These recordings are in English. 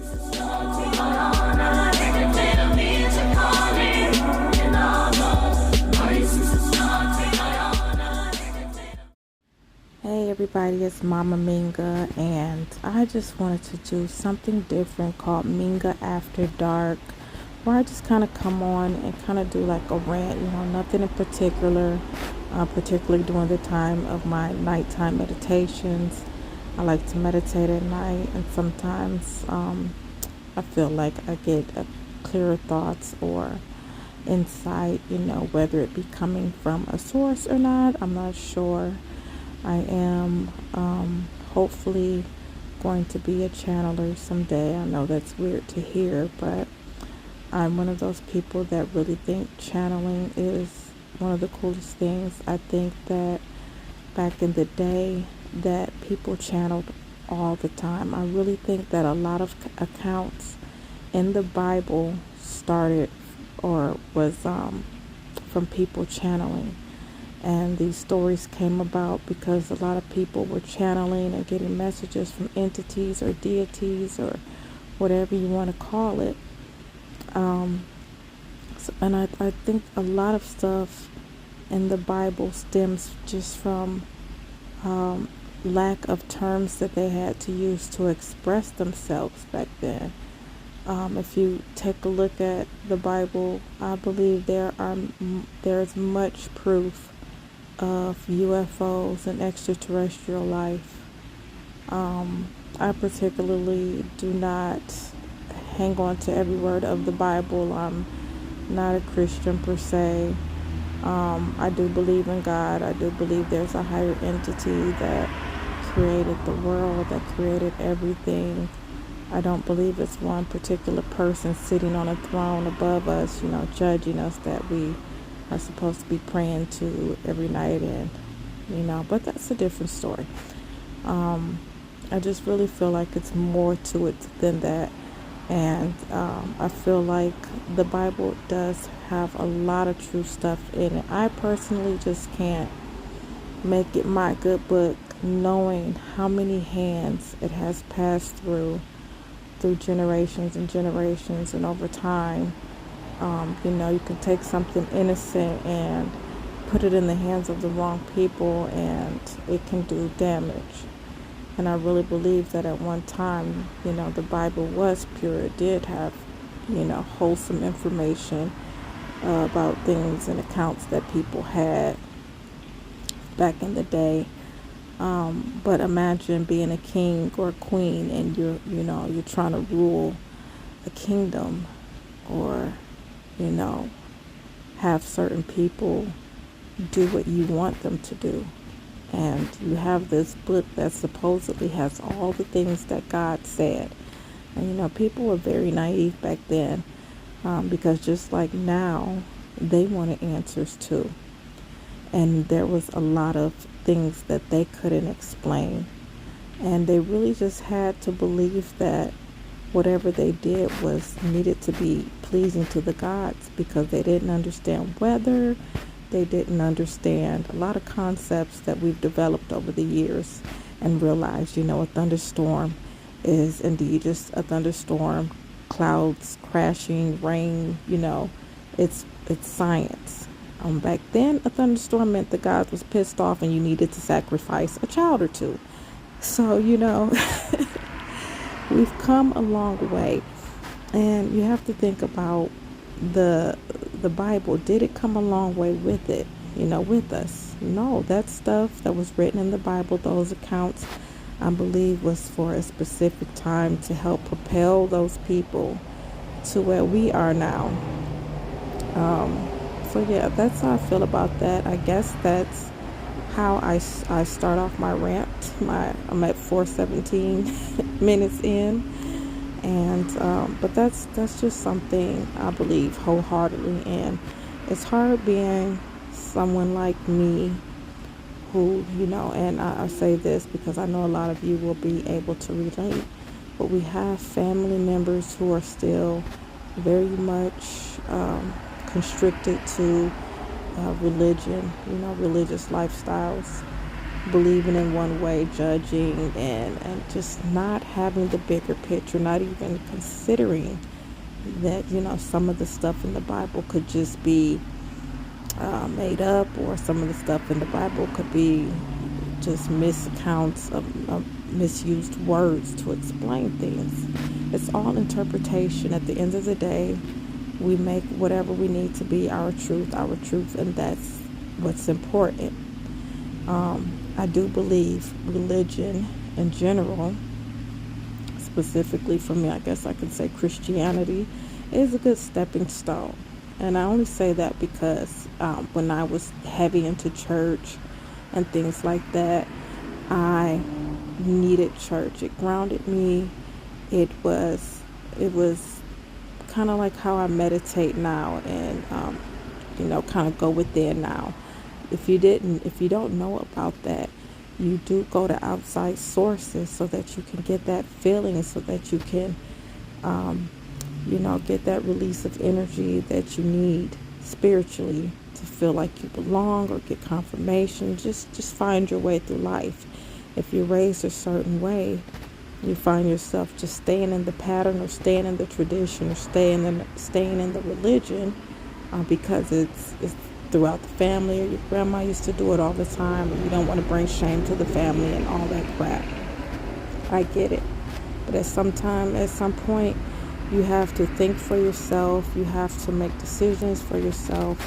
Hey everybody, it's Mama Minga, and I just wanted to do something different called Minga After Dark, where I just kind of come on and kind of do like a rant, nothing in particular, particularly during the time of my nighttime meditations. I like to meditate at night, and sometimes I feel like I get clearer thoughts or insight, whether it be coming from a source or not, I'm not sure. I am hopefully going to be a channeler someday. I know that's weird to hear, but I'm one of those people that really think channeling is one of the coolest things. I think that back in the day that people channeled all the time. I really think that a lot of accounts in the Bible started or was from people channeling. And these stories came about because a lot of people were channeling and getting messages from entities or deities or whatever you want to call it. And I think a lot of stuff in the Bible stems just from lack of terms that they had to use to express themselves back then. If you take a look at the Bible, I believe there's much proof of UFOs and extraterrestrial life. I particularly do not hang on to every word of the Bible. I'm not a Christian per se. I do believe in God. I do believe there's a higher entity that created the world, that created everything. I don't believe it's one particular person sitting on a throne above us, judging us, that we are supposed to be praying to every night, and but that's a different story. I just really feel like it's more to it than that, and I feel like the Bible does have a lot of true stuff in it. I personally just can't make it my good book, knowing how many hands it has passed through generations and generations, and over time. You can take something innocent and put it in the hands of the wrong people, and it can do damage. And I really believe that at one time, the Bible was pure. It did have, wholesome information about things and accounts that people had back in the day. But imagine being a king or a queen, and you're trying to rule a kingdom, or have certain people do what you want them to do. And you have this book that supposedly has all the things that God said. And people were very naive back then, because just like now, they wanted answers too. And there was a lot of things that they couldn't explain. And they really just had to believe that whatever they did was needed to be pleasing to the gods, because they didn't understand weather. They didn't understand a lot of concepts that we've developed over the years, and realized, a thunderstorm is indeed just a thunderstorm, clouds crashing, rain, it's science. Back then, a thunderstorm meant the gods was pissed off and you needed to sacrifice a child or two. So, we've come a long way, and you have to think about the Bible. Did it come a long way with it, with us? No, that stuff that was written in the Bible, those accounts, I believe, was for a specific time to help propel those people to where we are now. So yeah, that's how I feel about that. I guess that's how I start off my rant. I'm at 4:17 minutes in, and but that's just something I believe wholeheartedly in. It's hard being someone like me who, and I say this because I know a lot of you will be able to relate, but we have family members who are still very much constricted to religion, religious lifestyles. believing in one way, judging, and just not having the bigger picture, not even considering that, some of the stuff in the Bible could just be made up, or some of the stuff in the Bible could be just miscounts of misused words to explain things. It's all interpretation. At the end of the day, we make whatever we need to be our truth, and that's what's important. I do believe religion in general, specifically for me, I guess I could say Christianity, is a good stepping stone. And I only say that because when I was heavy into church and things like that, I needed church. It grounded me. It was kind of like how I meditate now, and kind of go within now. If you don't know about that, you do go to outside sources so that you can get that feeling, so that you can get that release of energy that you need spiritually to feel like you belong, or get confirmation. Just find your way through life. If you're raised a certain way, you find yourself just staying in the pattern, or staying in the tradition, or staying in the religion, because it's throughout the family, or your grandma used to do it all the time, and you don't want to bring shame to the family and all that crap. I get it. But at some point, you have to think for yourself. You have to make decisions for yourself.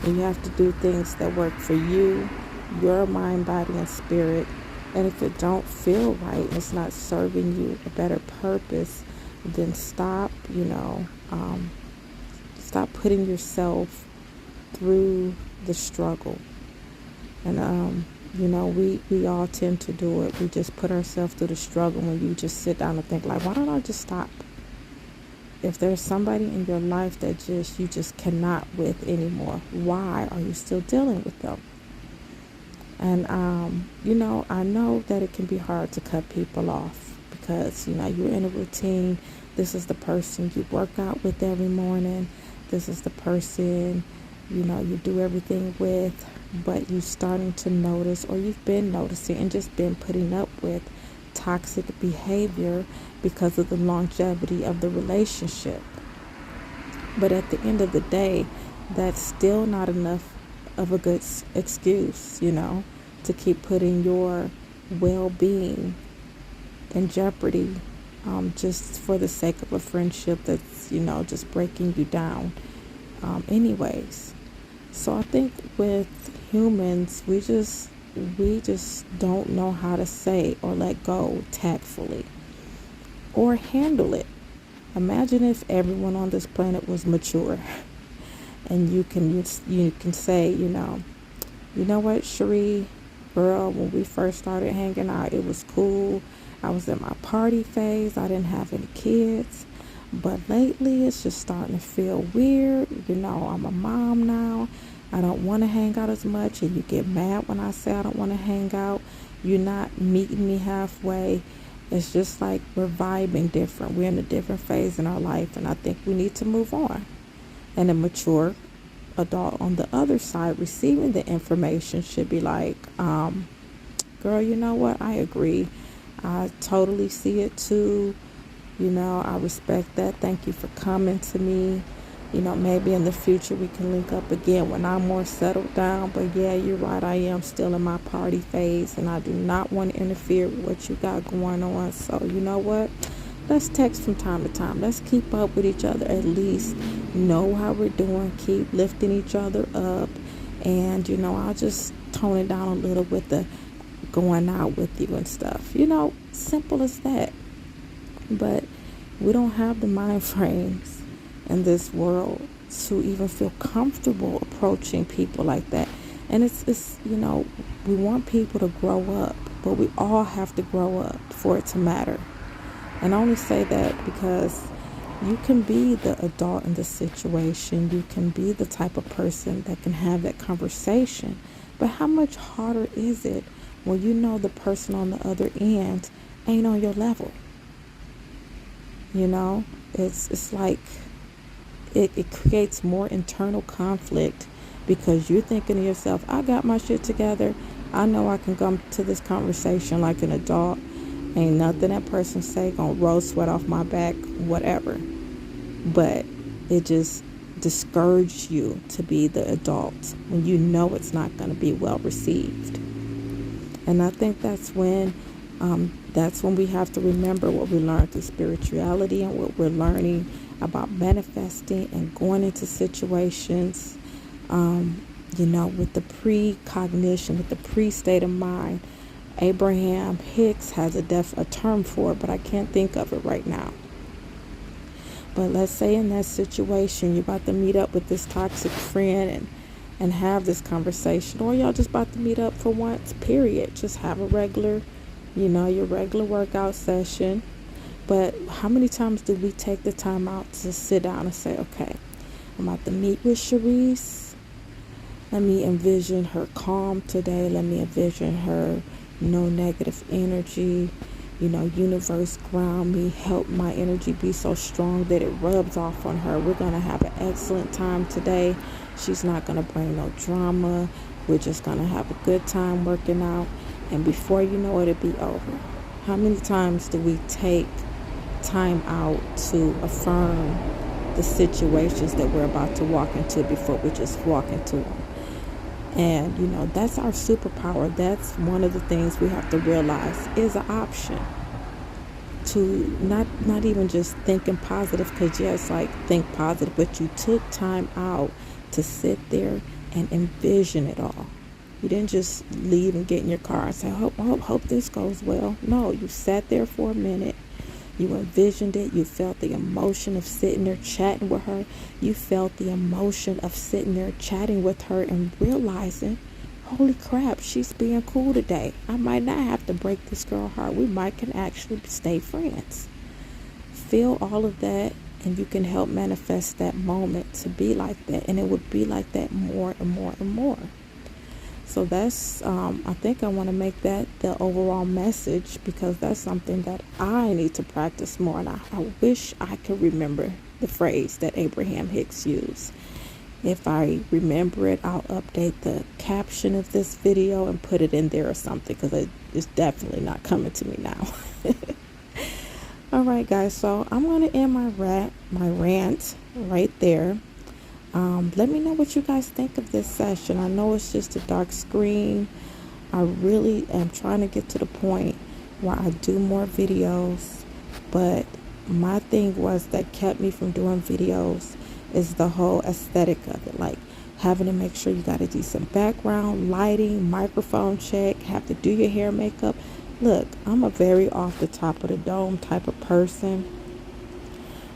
And you have to do things that work for you, your mind, body, and spirit. And if it don't feel right, and it's not serving you a better purpose, then stop, stop putting yourself through the struggle. And, we all tend to do it. We just put ourselves through the struggle when you just sit down and think, like, why don't I just stop? If there's somebody in your life that you just cannot with anymore, why are you still dealing with them? And, I know that it can be hard to cut people off because, you're in a routine. This is the person you work out with every morning. This is the person, you do everything with, but you're starting to notice, or you've been noticing and just been putting up with toxic behavior because of the longevity of the relationship. But at the end of the day, that's still not enough of a good excuse, to keep putting your well-being in jeopardy, just for the sake of a friendship that's, just breaking you down. Anyways, so I think with humans, we just don't know how to say or let go tactfully or handle it. Imagine if everyone on this planet was mature, and you can say, you know what, Cherie, girl, when we first started hanging out, it was cool. I was in my party phase. I didn't have any kids. But lately, it's just starting to feel weird. I'm a mom now. I don't want to hang out as much. And you get mad when I say I don't want to hang out. You're not meeting me halfway. It's just like we're vibing different. We're in a different phase in our life. And I think we need to move on. And a mature adult on the other side receiving the information should be like, girl, you know what? I agree. I totally see it too. I respect that. Thank you for coming to me. Maybe in the future we can link up again when I'm more settled down. But yeah, you're right. I am still in my party phase, and I do not want to interfere with what you got going on. So you know what? Let's text from time to time. Let's keep up with each other. At least know how we're doing. Keep lifting each other up. And, I'll just tone it down a little with the going out with you and stuff. Simple as that. But we don't have the mind frames in this world to even feel comfortable approaching people like that. And it's we want people to grow up, but we all have to grow up for it to matter. And I only say that because you can be the adult in the situation. You can be the type of person that can have that conversation. But how much harder is it when the person on the other end ain't on your level? It's like it creates more internal conflict because you're thinking to yourself, I got my shit together, I know I can come to this conversation like an adult. Ain't nothing that person say gonna roll sweat off my back, whatever. But it just discourages you to be the adult when you know it's not going to be well received. And I think that's when we have to remember what we learned through spirituality and what we're learning about manifesting and going into situations, with the precognition, with the pre-state of mind. Abraham Hicks has a term for it, but I can't think of it right now. But let's say in that situation, you're about to meet up with this toxic friend and have this conversation, or y'all just about to meet up for once, period. Just have a regular, your regular workout session. But how many times do we take the time out to sit down and say, okay, I'm about to meet with Sharice. Let me envision her calm today. Let me envision her no negative energy. Universe ground me, help my energy be so strong that it rubs off on her. We're going to have an excellent time today. She's not going to bring no drama. We're just going to have a good time working out. And before you know it, it'll be over. How many times do we take time out to affirm the situations that we're about to walk into before we just walk into them? And, that's our superpower. That's one of the things we have to realize is an option to not even just thinking positive, because yes, like think positive, but you took time out to sit there and envision it all. You didn't just leave and get in your car and say, hope this goes well. No, you sat there for a minute. You envisioned it. You felt the emotion of sitting there chatting with her. You felt the emotion of sitting there chatting with her and realizing, holy crap, she's being cool today. I might not have to break this girl's heart. We might can actually stay friends. Feel all of that, and you can help manifest that moment to be like that. And it would be like that more and more and more. So that's, I think I want to make that the overall message, because that's something that I need to practice more. And I wish I could remember the phrase that Abraham Hicks used. If I remember it, I'll update the caption of this video and put it in there or something, because it's definitely not coming to me now. All right, guys. So I'm going to end my rant right there. Let me know what you guys think of this session. I know it's just a dark screen. I really am trying to get to the point where I do more videos, but my thing that kept me from doing videos is the whole aesthetic of it, like having to make sure you got a decent background, lighting, microphone check, have to do your hair, makeup. Look, I'm a very off the top of the dome type of person.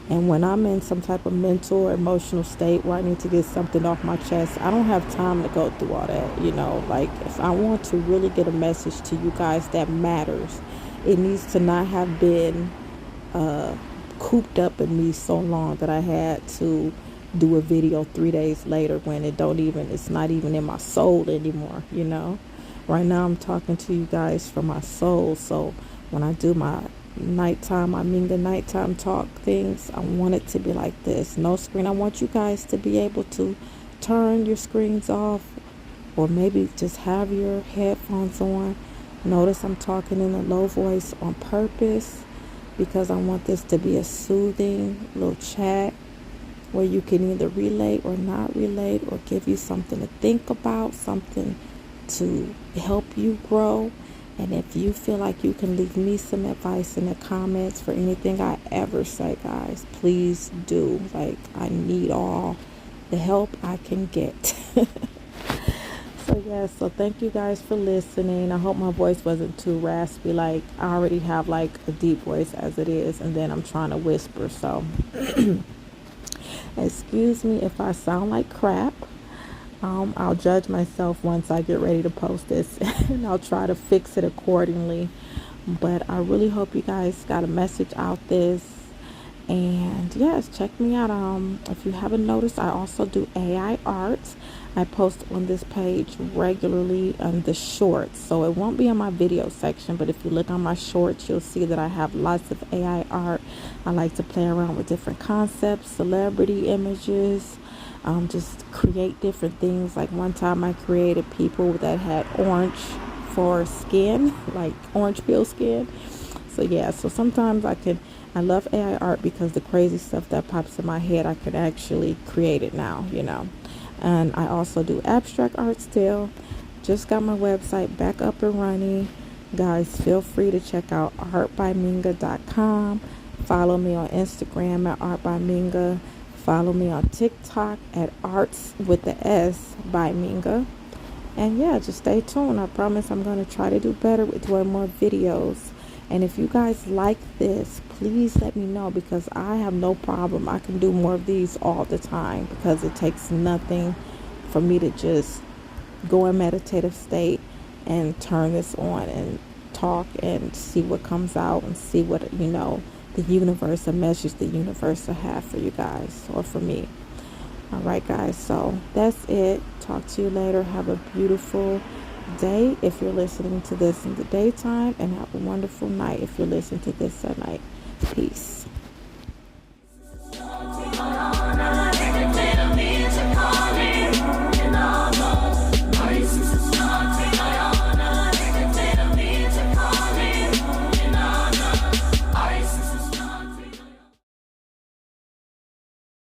And when I'm in some type of mental or emotional state where I need to get something off my chest, I don't have time to go through all that, Like, if I want to really get a message to you guys that matters, it needs to not have been cooped up in me so long that I had to do a video 3 days later when it's not even in my soul anymore, Right now I'm talking to you guys from my soul. So when I do my Minga nighttime talk things, I want it to be like this. No screen. I want you guys to be able to turn your screens off, or maybe just have your headphones on. Notice I'm talking in a low voice on purpose, because I want this to be a soothing little chat where you can either relate or not relate, or give you something to think about, something to help you grow. And if you feel like you can leave me some advice in the comments for anything I ever say, guys, please do. Like, I need all the help I can get. So thank you guys for listening. I hope my voice wasn't too raspy. Like, I already have like a deep voice as it is, and then I'm trying to whisper. So excuse me if I sound like crap. I'll judge myself once I get ready to post this, and I'll try to fix it accordingly. But I really hope you guys got a message out this. And yes, check me out. If you haven't noticed, I also do AI art. I post on this page regularly on the shorts, so it won't be in my video section, but if you look on my shorts, you'll see that I have lots of AI art. I like to play around with different concepts, celebrity images, just create different things. Like one time I created people that had orange for skin, like orange peel skin. So yeah, so sometimes I love AI art because the crazy stuff that pops in my head, I could actually create it now, And I also do abstract art still. Just got my website back up and running. Guys, feel free to check out artbyminga.com. Follow me on Instagram at artbyminga. Follow me on TikTok at arts with the S by Minga. And yeah, just stay tuned. I promise I'm going to try to do better with doing more videos. And if you guys like this, please let me know, because I have no problem. I can do more of these all the time, because it takes nothing for me to just go in meditative state and turn this on and talk and see what comes out and see what, the universe, the message the universe will have for you guys or for me. All right, guys, so that's it. Talk to you later. Have a beautiful day if you're listening to this in the daytime, and have a wonderful night if you're listening to this at night. Peace.